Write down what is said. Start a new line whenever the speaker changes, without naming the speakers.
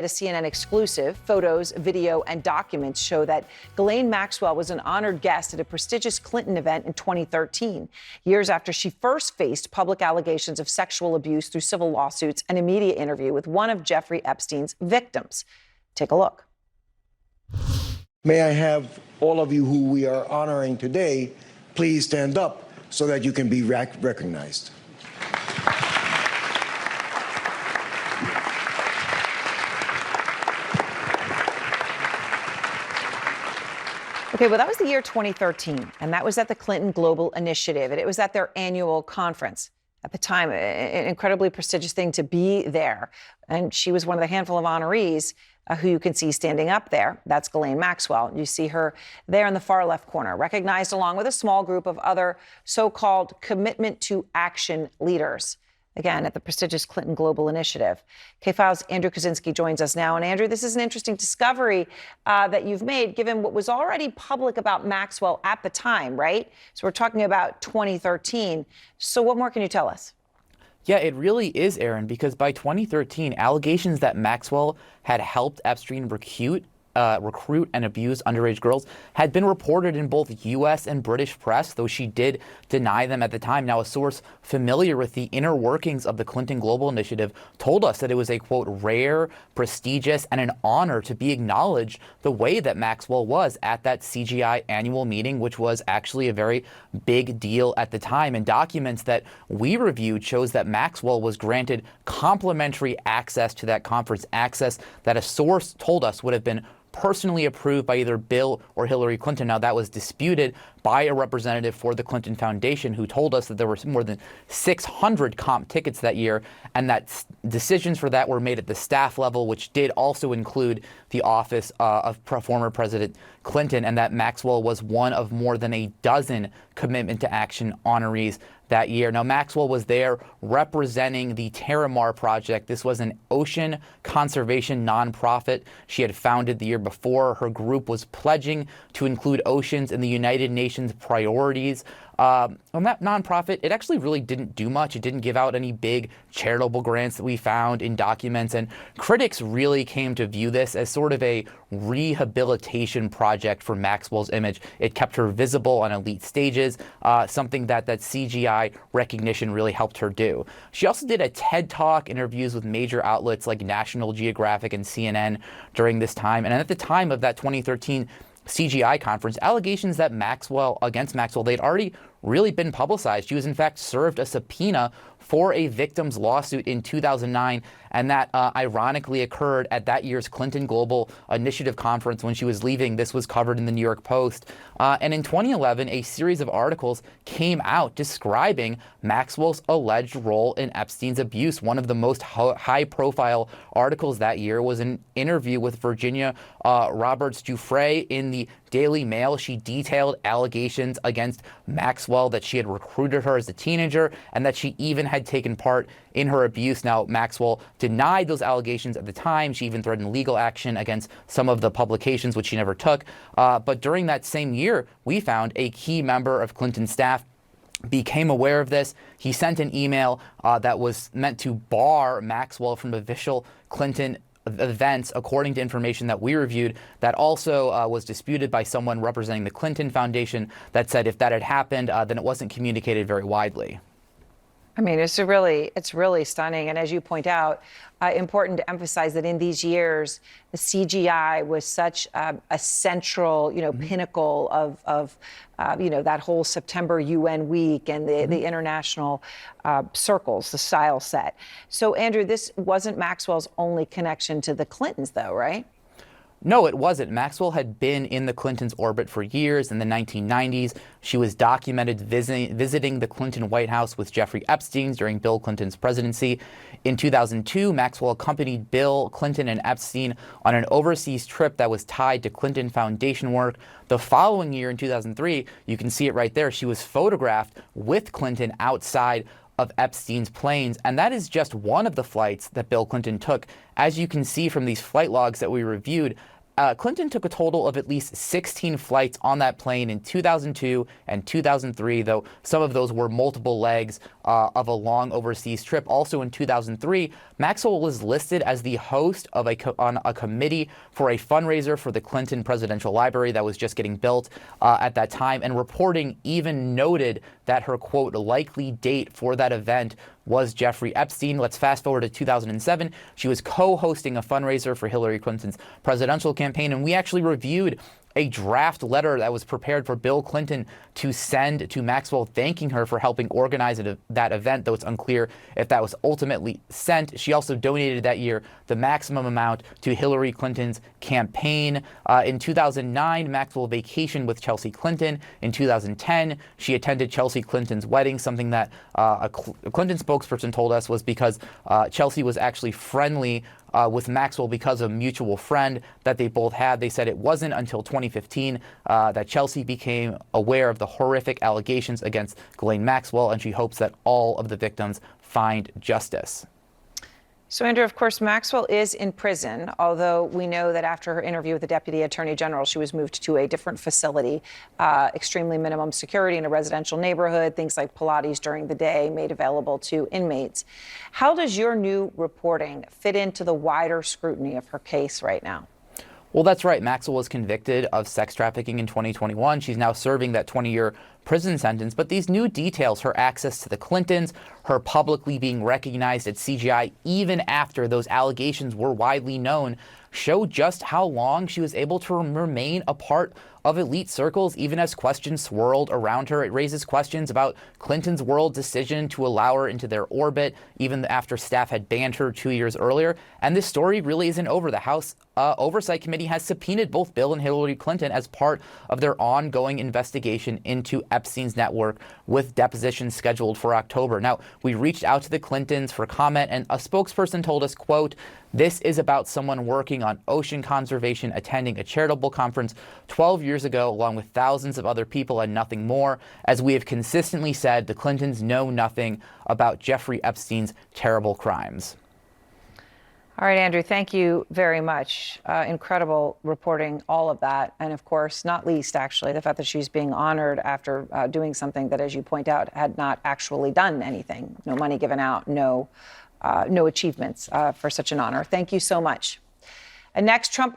A CNN exclusive, photos, video, and documents show that Ghislaine Maxwell was an honored guest at a prestigious Clinton event in 2013, years after she first faced public allegations of sexual abuse through civil lawsuits and a media interview with one of Jeffrey Epstein's victims. Take a look.
May I have all of you who we are honoring today please stand up so that you can be recognized.
Okay, well, that was the year 2013, and that was at the Clinton Global Initiative, and it was at their annual conference. At the time, an incredibly prestigious thing to be there. And she was one of the handful of honorees who you can see standing up there. That's Ghislaine Maxwell. You see her there in the far left corner, recognized along with a small group of other so-called commitment to action leaders. Again, at the prestigious Clinton Global Initiative. K-File's Andrew Kaczynski joins us now. And Andrew, this is an interesting discovery that you've made, given what was already public about Maxwell at the time, right? So we're talking about 2013. So what more can you tell us?
Yeah, it really is, Aaron, because by 2013, allegations that Maxwell had helped Epstein recruit and abuse underage girls had been reported in both U.S. and British press, though she did deny them at the time. Now, a source familiar with the inner workings of the Clinton Global Initiative told us that it was a, quote, rare, prestigious, and an honor to be acknowledged the way that Maxwell was at that CGI annual meeting, which was actually a very big deal at the time. And documents that we reviewed shows that Maxwell was granted complimentary access to that conference, access that a source told us would have been personally approved by either Bill or Hillary Clinton. Now, that was disputed by a representative for the Clinton Foundation who told us that there were more than 600 comp tickets that year, and that decisions for that were made at the staff level, which did also include the office of former President Clinton, and that Maxwell was one of more than a dozen commitment to action honorees that year. Now, Maxwell was there representing the Terramar Project. This was an ocean conservation nonprofit she had founded the year before. Her group was pledging to include oceans in the United Nations priorities. On that nonprofit, it actually really didn't do much. It didn't give out any big charitable grants that we found in documents, and critics really came to view this as sort of a rehabilitation project for Maxwell's image. It kept her visible on elite stages, something that CGI recognition really helped her do. She also did a TED Talk, interviews with major outlets like National Geographic and CNN during this time, and at the time of that 2013 CGI conference, allegations that against Maxwell, they'd already really been publicized. She was, in fact, served a subpoena for a victim's lawsuit in 2009, and that ironically occurred at that year's Clinton Global Initiative conference when she was leaving. This was covered in the New York Post. And in 2011, a series of articles came out describing Maxwell's alleged role in Epstein's abuse. One of the most high-profile articles that year was an interview with Virginia Roberts Giuffre in the Daily Mail. She detailed allegations against Maxwell that she had recruited her as a teenager and that she even had taken part in her abuse. Now, Maxwell denied those allegations at the time. She even threatened legal action against some of the publications, which she never took. But during that same year, we found a key member of Clinton's staff became aware of this. He sent an email that was meant to bar Maxwell from official Clinton events, according to information that we reviewed, that also was disputed by someone representing the Clinton Foundation that said if that had happened, then it wasn't communicated very widely.
I mean, it's really stunning. And as you point out, important to emphasize that in these years, the CGI was such a central, pinnacle of that whole September UN week and the international circles, the style set. So, Andrew, this wasn't Maxwell's only connection to the Clintons, though, right?
No, it wasn't. Maxwell had been in the Clintons' orbit for years. In the 1990s, she was documented visiting the Clinton White House with Jeffrey Epstein during Bill Clinton's presidency. In 2002, Maxwell accompanied Bill Clinton and Epstein on an overseas trip that was tied to Clinton Foundation work. The following year, in 2003, you can see it right there, she was photographed with Clinton outside of Epstein's planes, and that is just one of the flights that Bill Clinton took. As you can see from these flight logs that we reviewed, Clinton took a total of at least 16 flights on that plane in 2002 and 2003, though some of those were multiple legs of a long overseas trip. Also in 2003, Maxwell was listed as the host of on a committee for a fundraiser for the Clinton Presidential Library that was just getting built at that time, and reporting even noted that her, quote, likely date for that event was Jeffrey Epstein. Let's fast forward to 2007. She was co-hosting a fundraiser for Hillary Clinton's presidential campaign, and we actually reviewed a draft letter that was prepared for Bill Clinton to send to Maxwell, thanking her for helping organize that event, though it's unclear if that was ultimately sent. She also donated that year the maximum amount to Hillary Clinton's campaign. In 2009, Maxwell vacationed with Chelsea Clinton. In 2010, she attended Chelsea Clinton's wedding, something that a Clinton spokesperson told us was because Chelsea was actually friendly with Maxwell because of a mutual friend that they both had. They said it wasn't until 2015 that Chelsea became aware of the horrific allegations against Ghislaine Maxwell, and she hopes that all of the victims find justice.
So, Andrew, of course, Maxwell is in prison, although we know that after her interview with the Deputy Attorney General, she was moved to a different facility, extremely minimum security in a residential neighborhood, things like Pilates during the day made available to inmates. How does your new reporting fit into the wider scrutiny of her case right now?
Well, that's right. Maxwell was convicted of sex trafficking in 2021. She's now serving that 20-year prison sentence. But these new details, her access to the Clintons, her publicly being recognized at CGI even after those allegations were widely known, show just how long she was able to remain a part of elite circles, even as questions swirled around her. It raises questions about Clinton's world decision to allow her into their orbit, even after staff had banned her 2 years earlier. And this story really isn't over. The House Oversight Committee has subpoenaed both Bill and Hillary Clinton as part of their ongoing investigation into Epstein's network, with depositions scheduled for October. Now, we reached out to the Clintons for comment, and a spokesperson told us, quote, "This is about someone working on ocean conservation, attending a charitable conference 12 years ago, along with thousands of other people, and nothing more. As we have consistently said, the Clintons know nothing about Jeffrey Epstein's terrible crimes."
All right, Andrew, thank you very much. Incredible reporting, all of that. And of course, not least, actually, the fact that she's being honored after doing something that, as you point out, had not actually done anything. No money given out, no achievements for such an honor. Thank you so much. And next, Trump